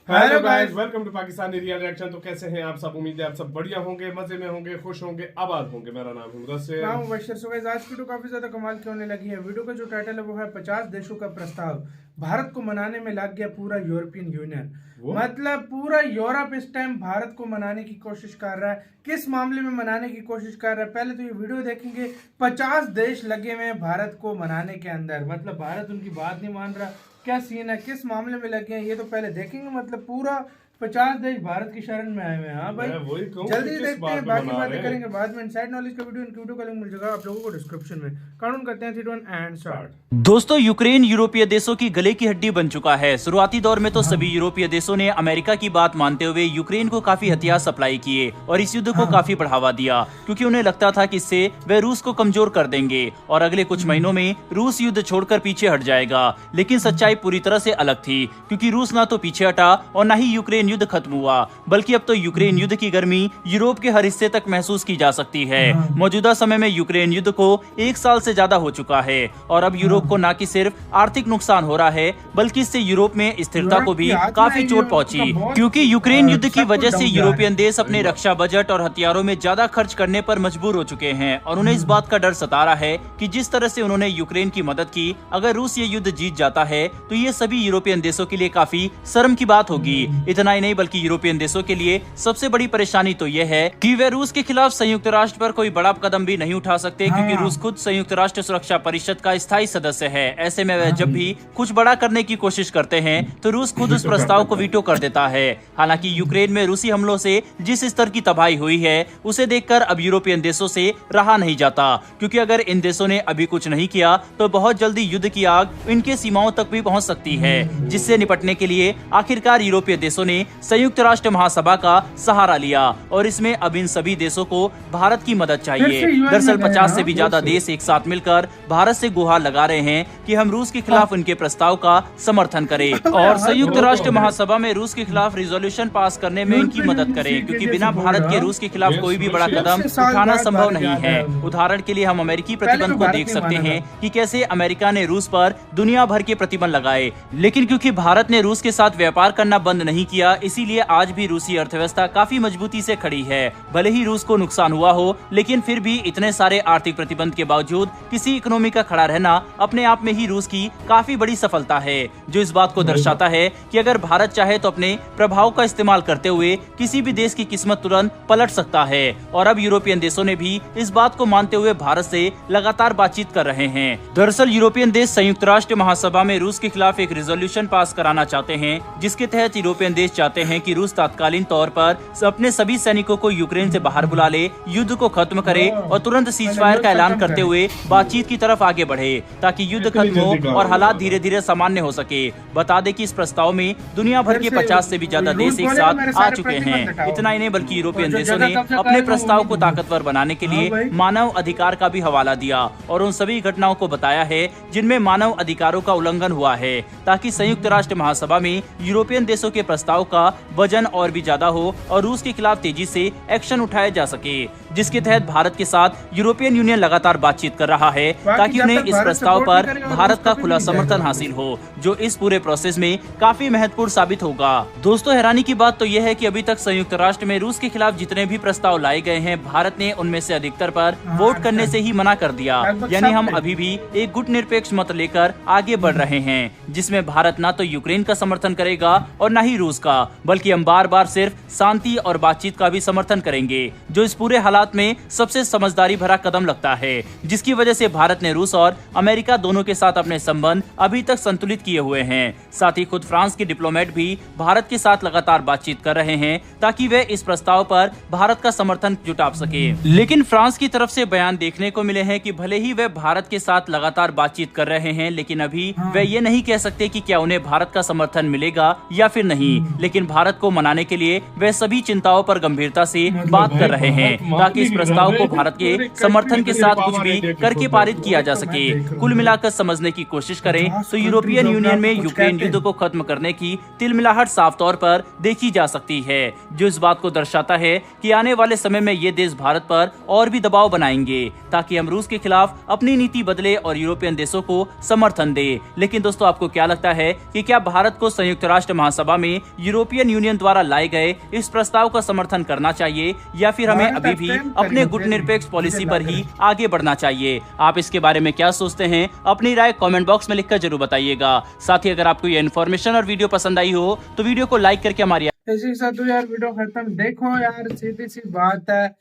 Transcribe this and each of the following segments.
Hello guys, welcome to Pakistani real reaction. तो कैसे हैं आप सब? उम्मीद है आप सब बढ़िया होंगे, मजे में होंगे, खुश होंगे, आबाद होंगे। मेरा नाम है मुदस्सिर। नाम मुबश्शिर। सो गाइस, आज की वीडियो काफी ज्यादा कमाल की होने लगी है। वीडियो का जो टाइटल है वो है 50 देशों का प्रस्ताव। भारत को मनाने में लग गया पूरा यूरोपियन यूनियन। मतलब पूरा यूरोप इस टाइम भारत को मनाने की कोशिश कर रहा है। किस मामले में मनाने की कोशिश कर रहा है, पहले तो ये वीडियो देखेंगे। 50 देश लगे हुए हैं भारत को मनाने के अंदर। मतलब भारत उनकी बात नहीं मान रहा। क्या सीन है, किस मामले में लगे हैं, ये तो पहले देखेंगे। मतलब पूरा 50 देश भारत की शरण में आए हुए हैं। हाँ भाई, जल्दी देखते हैं, बाकी बातें करेंगे बाद में। इनसाइड नॉलेज का वीडियो का लिंक मिल जाएगा आप लोगों को डिस्क्रिप्शन में। काउंट करते हैं 3 2 1 एंड स्टार्ट। दोस्तों, यूक्रेन यूरोपीय देशों की गले की हड्डी बन चुका है। शुरुआती दौर में तो सभी यूरोपीय देशों ने अमेरिका की बात मानते हुए यूक्रेन को काफी हथियार सप्लाई किए और इस युद्ध को काफी बढ़ावा दिया, क्योंकि उन्हें लगता था कि इससे वे रूस को कमजोर कर देंगे और अगले कुछ महीनों में रूस युद्ध छोड़कर पीछे हट जाएगा। लेकिन सच्चाई पूरी तरह से अलग थी, क्योंकि रूस ना तो पीछे हटा और न ही यूक्रेन युद्ध खत्म हुआ, बल्कि अब तो यूक्रेन युद्ध की गर्मी यूरोप के हर हिस्से तक महसूस की जा सकती है। मौजूदा समय में यूक्रेन युद्ध को 1 साल से ज्यादा हो चुका है और अब यूरोप को न कि सिर्फ आर्थिक नुकसान हो रहा है, बल्कि इससे यूरोप में स्थिरता को भी काफी चोट पहुंची, क्योंकि यूक्रेन युद्ध की वजह से यूरोपियन देश अपने रक्षा बजट और हथियारों में ज्यादा खर्च करने पर मजबूर हो चुके हैं और उन्हें इस बात का डर सता रहा है कि जिस तरह से उन्होंने यूक्रेन की मदद की, अगर रूस ये युद्ध जीत जाता है तो ये सभी यूरोपियन देशों के लिए काफी शर्म की बात होगी। इतना ही नहीं, बल्कि यूरोपियन देशों के लिए सबसे बड़ी परेशानी तो यह है कि वे रूस के खिलाफ संयुक्त राष्ट्र पर कोई बड़ा कदम भी नहीं उठा सकते, क्योंकि रूस खुद संयुक्त राष्ट्र सुरक्षा परिषद का स्थायी सदस्य है। ऐसे में वे जब भी कुछ बड़ा करने की कोशिश करते हैं तो रूस खुद उस प्रस्ताव को वीटो कर देता है। हालांकि यूक्रेन में रूसी हमलों से जिस स्तर की तबाही हुई है उसे देखकर अब यूरोपियन देशों से रहा नहीं जाता, क्योंकि अगर इन देशों ने अभी कुछ नहीं किया तो बहुत जल्दी युद्ध की आग इनके सीमाओं तक भी पहुंच सकती है, जिससे निपटने के लिए आखिरकार यूरोपीय देशों ने संयुक्त राष्ट्र महासभा का सहारा लिया और इसमें अब इन सभी देशों को भारत की मदद चाहिए। दरअसल 50 से भी ज्यादा देश एक साथ मिलकर भारत से गुहार लगा रहे हैं कि हम रूस के खिलाफ उनके प्रस्ताव का समर्थन करें और संयुक्त राष्ट्र महासभा में रूस के खिलाफ रिजोल्यूशन पास करने में इनकी मदद करें, क्योंकि बिना भारत के रूस के खिलाफ कोई भी बड़ा कदम उठाना संभव नहीं है। उदाहरण के लिए हम अमेरिकी प्रतिबंध को देख सकते हैं कि कैसे अमेरिका ने रूस पर दुनिया भर के प्रतिबंध लगाए, लेकिन क्योंकि भारत ने रूस के साथ व्यापार करना बंद नहीं किया, इसीलिए आज भी रूसी अर्थव्यवस्था काफी मजबूती से खड़ी है। भले ही रूस को नुकसान हुआ हो, लेकिन फिर भी इतने सारे आर्थिक प्रतिबंध के बावजूद किसी इकोनॉमी का खड़ा रहना अपने आप में ही रूस की काफी बड़ी सफलता है, जो इस बात को दर्शाता है कि अगर भारत चाहे तो अपने प्रभाव का इस्तेमाल करते हुए किसी भी देश की किस्मत तुरंत पलट सकता है। और अब यूरोपियन देशों ने भी इस बात को मानते हुए भारत से लगातार बातचीत कर रहे हैं। दरअसल यूरोपियन देश संयुक्त राष्ट्र महासभा में रूस के खिलाफ एक रिजोल्यूशन पास कराना चाहते हैं, जिसके तहत यूरोपियन देश चाहते हैं कि रूस तात्कालीन तौर पर अपने सभी सैनिकों को यूक्रेन से बाहर बुला ले, युद्ध को खत्म करे और तुरंत सीजफायर का ऐलान करते हुए बातचीत की तरफ आगे बढ़े, ताकि युद्ध खत्म हो और हालात धीरे धीरे सामान्य हो सके। बता दें कि इस प्रस्ताव में दुनिया भर के 50 से भी ज्यादा देश एक साथ आ चुके हैं। इतना ही नहीं, बल्कि यूरोपियन देशों ने अपने प्रस्ताव को ताकतवर बनाने के लिए मानव अधिकार का भी हवाला दिया और उन सभी घटनाओं को बताया है जिनमें मानव अधिकारों का उल्लंघन हुआ है, ताकि संयुक्त राष्ट्र महासभा में यूरोपियन देशों के प्रस्ताव का वजन और भी ज्यादा हो और रूस के खिलाफ तेजी से एक्शन उठाया जा सके, जिसके तहत भारत के साथ यूरोपियन यूनियन लगातार बातचीत कर रहा है, ताकि उन्हें इस प्रस्ताव पर भारत का खुला समर्थन हासिल हो, जो इस पूरे प्रोसेस में काफी महत्वपूर्ण साबित होगा। दोस्तों, हैरानी की बात तो यह है कि अभी तक संयुक्त राष्ट्र में रूस के खिलाफ जितने भी प्रस्ताव लाए गए हैं, भारत ने उनमें से अधिकतर पर वोट करने से ही मना कर दिया। यानी हम अभी भी एक गुटनिरपेक्ष मत लेकर आगे बढ़ रहे हैं, जिसमें भारत न तो यूक्रेन का समर्थन करेगा और न ही रूस का, बल्कि हम बार बार सिर्फ शांति और बातचीत का भी समर्थन करेंगे, जो इस पूरे हालात में सबसे समझदारी भरा कदम लगता है, जिसकी वजह से भारत ने रूस और अमेरिका दोनों के साथ अपने संबंध अभी तक संतुलित किए हुए हैं। साथ ही खुद फ्रांस के डिप्लोमेट भी भारत के साथ लगातार बातचीत कर रहे हैं, ताकि वे इस प्रस्ताव पर भारत का समर्थन जुटा सके। लेकिन फ्रांस की तरफ से बयान देखने को मिले हैं कि भले ही वे भारत के साथ लगातार बातचीत कर रहे हैं, लेकिन अभी वे ये नहीं कह सकते कि क्या उन्हें भारत का समर्थन मिलेगा या फिर नहीं। लेकिन भारत को मनाने के लिए वे सभी चिंताओं पर गंभीरता से बात कर रहे हैं, ताकि इस प्रस्ताव को भारत के समर्थन के साथ कुछ भी करके पारित किया जा सके। कुल मिलाकर समझने की कोशिश करें तो यूरोपियन यूनियन में यूक्रेन युद्ध को खत्म करने की तिलमिलाहट साफ तौर पर देखी जा सकती है, जो इस बात को दर्शाता है कि आने वाले समय में ये देश भारत पर और भी दबाव बनाएंगे, ताकि हम रूस के खिलाफ अपनी नीति बदले और यूरोपियन देशों को समर्थन दे। लेकिन दोस्तों, आपको क्या लगता है कि क्या भारत को संयुक्त राष्ट्र महासभा में यूरोपियन यूनियन द्वारा लाए गए इस प्रस्ताव का समर्थन करना चाहिए या फिर हमें अभी भी अपने गुटनिरपेक्ष पॉलिसी पर ही आगे बढ़ना चाहिए? आप इसके बारे में क्या सोचते हैं? अपनी राय कमेंट बॉक्स में लिखकर जरूर बताइएगा। साथ ही अगर आपको ये इन्फॉर्मेशन और वीडियो पसंद आई हो तो वीडियो को लाइक करके हमारी इसी के साथ तो यार वीडियो खत्म। देखो यार, सीधी सी बात है,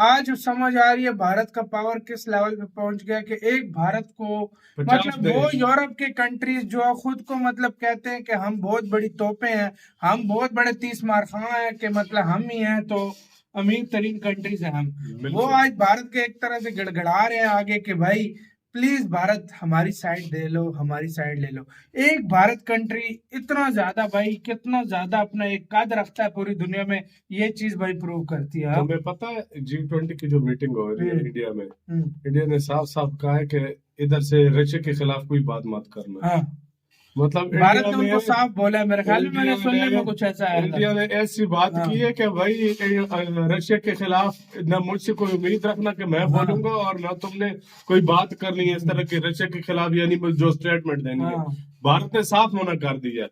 आज समझ आ रही है भारत का पावर किस लेवल पे पहुंच गया कि एक भारत को मतलब वो यूरोप के कंट्रीज जो खुद को मतलब कहते हैं कि हम बहुत बड़ी तोपें हैं, हम बहुत बड़े 30 मार खां हैं, कि मतलब हम ही हैं तो अमीर तरीन कंट्रीज हैं हम, वो आज भारत के एक तरह से गड़गड़ा रहे हैं आगे कि भाई प्लीज भारत हमारी साइड दे लो, हमारी साइड ले लो। एक भारत कंट्री इतना ज्यादा भाई, कितना ज्यादा अपना एक कद रखता है पूरी दुनिया में, ये चीज भाई प्रूव करती है। तुम्हें पता है G20 की जो मीटिंग हो रही है इंडिया में, इंडिया ने साफ साफ कहा है कि इधर से रशिया के खिलाफ कोई बात मत करना। हाँ। मतलब भारत ने उनको साफ बोला है, मेरे ख्याल में मैंने सुनने में कुछ ऐसा है। इंडिया ने ऐसी बात की है कि भाई रशिया के खिलाफ न मुझसे कोई उम्मीद रखना कि मैं बोलूंगा और न तुमने कोई बात करनी है इस तरह की रशिया के खिलाफ, यानी जो स्टेटमेंट देनी है। भारत ने साफ मना कर दिया।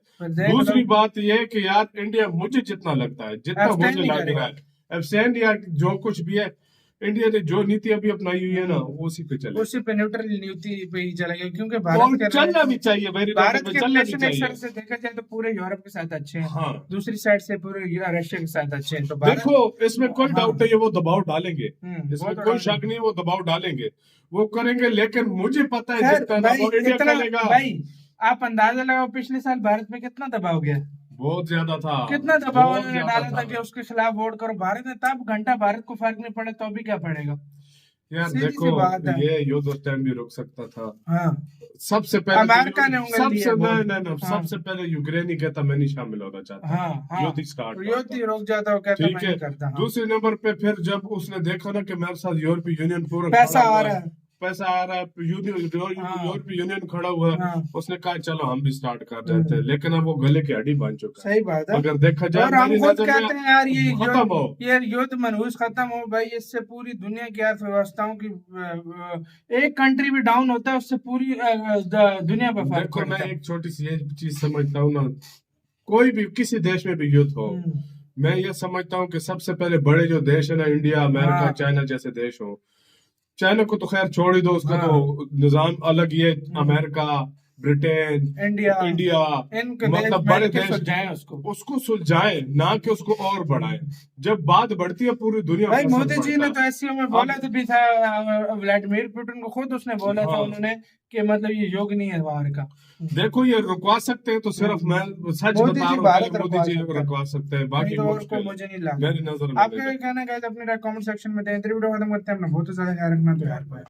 दूसरी बात यह है कि यार इंडिया, मुझे जितना लगता है, जितना मुझे लग रहा है, एब्सटेंड या जो कुछ भी है, इंडिया ने जो नीति अभी अपनाई हुई है ना, उसी पे चले, उसी पे न्यूट्रल नीति पे ही चलेगा, क्योंकि भारत के चलना भी चाहिए। भारत के रिलेशन एक तरह से देखा जाए तो पूरे यूरोप के साथ अच्छे हैं। हाँ। दूसरी साइड से पूरे रशिया के साथ अच्छे हैं। तो देखो, इसमें कोई डाउट नहीं है, वो दबाव डालेंगे, इसमें कोई शक नहीं, वो दबाव डालेंगे, वो करेंगे। लेकिन मुझे पता है जितना इंडिया करेगा। भाई आप अंदाजा लगाओ, पिछले साल भारत में कितना दबाव गया, बहुत ज्यादा था। कितना दबाव उन्होंने डाला था कि उसके खिलाफ वोट करो। भारत ने तब घंटा, भारत को फर्क नहीं पड़े तो अभी क्या पड़ेगा यार। देखो, ये युद्ध उस टाइम भी रुक सकता था। हाँ। सबसे पहले अमेरिका ने सबसे पहले यूक्रेन ही कहता मैं नहीं शामिल होना चाहता। हाँ। युद्ध स्टार्ट, युद्ध ही रुक जाता, कहता मैं नहीं करता। दूसरे नंबर पे फिर जब उसने देखा ना कि मेरे साथ यूरोपीय यूनियन पूरा पैसा आ रहा है, यूरोपीय यूनियन खड़ा हुआ है, उसने कहा चलो हम भी स्टार्ट कर देते हैं। लेकिन अब वो गले की हड्डी बन चुका है। सही बात है। अगर देखा जाए, और हम खुद कहते हैं यार ये युद्ध मनहूस खत्म हो भाई, इससे पूरी दुनिया की अर्थव्यवस्थाओं की एक कंट्री भी डाउन होता है, उससे पूरी दुनिया पर फर्क पड़ता है। मैं एक छोटी सी चीज समझता हूँ ना, कोई भी किसी देश में भी युद्ध हो, मैं ये समझता हूँ कि सबसे पहले बड़े जो देश है ना, इंडिया, अमेरिका, चाइना जैसे देश हो। चाइना को तो खैर छोड़ ही दो, उसका तो निजाम अलग ही है। अमेरिका, ब्रिटेन, इंडिया मतलब बड़े देश उसको सुलझाए, ना कि उसको और बढ़ाए। जब बात बढ़ती है पूरी दुनिया भाई, मोदी जी ने तो एससीओ में बोला तो भी था, व्लादिमीर पुतिन को खुद उसने बोला था उन्होंने कि मतलब ये योग नहीं है बाहर का। देखो, ये रुकवा सकते हैं तो सिर्फ मैं सच बता रहा हूँ, मोदी जी रुकवा सकते हैं, बाकी मुझे नहीं लगता। मेरी नजर में आपका कहना है, अपनी कमेंट सेक्शन में दें। वीडियो खत्म करते हैं, अपना बहुत ज्यादा ख्याल रखना तो यार।